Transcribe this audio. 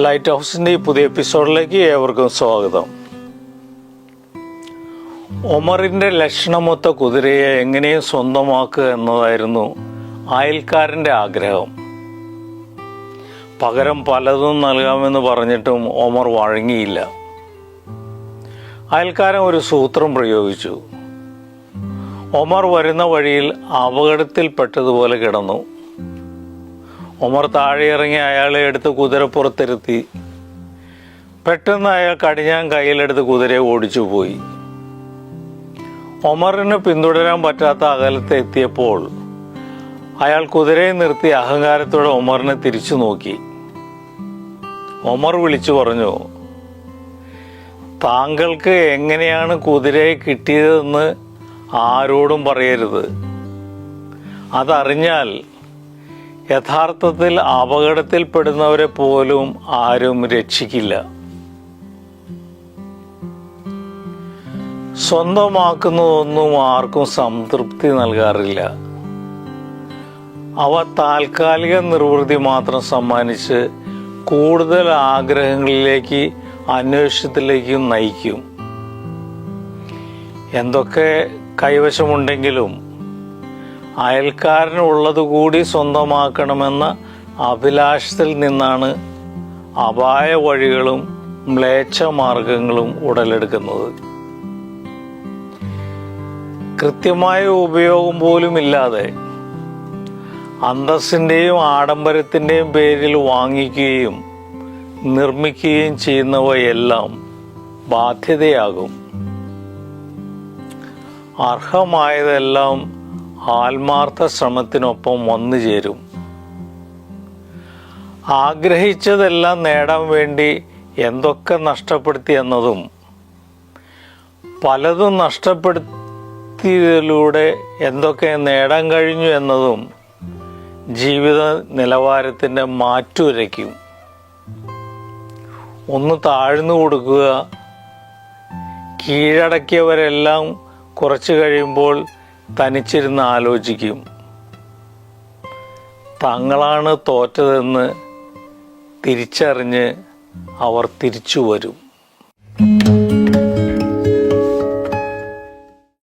Light ഹൗസിൻ്റെ ഈ പുതിയ എപ്പിസോഡിലേക്ക് ഏവർക്കും സ്വാഗതം. ഒമറിൻ്റെ ലക്ഷണമൊത്ത കുതിരയെ എങ്ങനെയും സ്വന്തമാക്കുക എന്നതായിരുന്നു അയൽക്കാരൻ്റെ ആഗ്രഹം. പകരം പലതും നൽകാമെന്ന് പറഞ്ഞിട്ടും ഒമർ വഴങ്ങിയില്ല. അയൽക്കാരൻ ഒരു സൂത്രം പ്രയോഗിച്ചു. ഒമർ വരുന്ന വഴിയിൽ അപകടത്തിൽപ്പെട്ടതുപോലെ കിടന്നു. ഒമർ താഴെ ഇറങ്ങി അയാളെ എടുത്ത് കുതിരപ്പുറത്തിരുത്തി. പെട്ടെന്ന് അയാൾ കടിഞ്ഞാൻ കയ്യിലെടുത്ത് കുതിരയെ ഓടിച്ചു പോയി. ഒമറിന് പിന്തുടരാൻ പറ്റാത്ത അകലത്ത് എത്തിയപ്പോൾ അയാൾ കുതിരയെ നിർത്തി അഹങ്കാരത്തോടെ ഒമറിനെ തിരിച്ചു നോക്കി. ഒമർ വിളിച്ചു പറഞ്ഞു, താങ്കൾക്ക് എങ്ങനെയാണ് കുതിരയെ കിട്ടിയതെന്ന് ആരോടും പറയരുത്. അതറിഞ്ഞാൽ യഥാർത്ഥത്തിൽ അപകടത്തിൽപ്പെടുന്നവരെ പോലും ആരും രക്ഷിക്കില്ല. സ്വന്തമാക്കുന്നതൊന്നും ആർക്കും സംതൃപ്തി നൽകാറില്ല. അവ താൽക്കാലിക നിർവൃത്തി മാത്രം സമ്മാനിച്ച് കൂടുതൽ ആഗ്രഹങ്ങളിലേക്ക് അന്വേഷണത്തിലേക്കും നയിക്കും. എന്തൊക്കെ കൈവശമുണ്ടെങ്കിലും അയൽക്കാരനുള്ളതുകൂടി സ്വന്തമാക്കണമെന്ന അഭിലാഷത്തിൽ നിന്നാണ് അപായ വഴികളും മ്ലേച്ഛ മാർഗങ്ങളും ഉടലെടുക്കുന്നത്. കൃത്യമായ ഉപയോഗം പോലുമില്ലാതെ അന്തസ്സിൻ്റെയും ആഡംബരത്തിൻ്റെയും പേരിൽ വാങ്ങിക്കുകയും നിർമ്മിക്കുകയും ചെയ്യുന്നവയെല്ലാം ബാധ്യതയാകും. അർഹമായതെല്ലാം ആത്മാർത്ഥ ശ്രമത്തിനൊപ്പം വന്നു ചേരും. ആഗ്രഹിച്ചതെല്ലാം നേടാൻ വേണ്ടി എന്തൊക്കെ നഷ്ടപ്പെടുത്തി എന്നതും പലതും നഷ്ടപ്പെടുത്തിയതിലൂടെ എന്തൊക്കെ നേടാൻ കഴിഞ്ഞു എന്നതും ജീവിത നിലവാരത്തിൻ്റെ മാറ്റുരയ്ക്കും. ഒന്ന് താഴ്ന്നു കൊടുക്കുക. കീഴടക്കിയവരെല്ലാം കുറച്ചു കഴിയുമ്പോൾ തനിച്ചിരുന്ന് ആലോചിക്കും. തങ്ങളാണ് തോറ്റതെന്ന് തിരിച്ചറിഞ്ഞ് അവർ തിരിച്ചു വരും.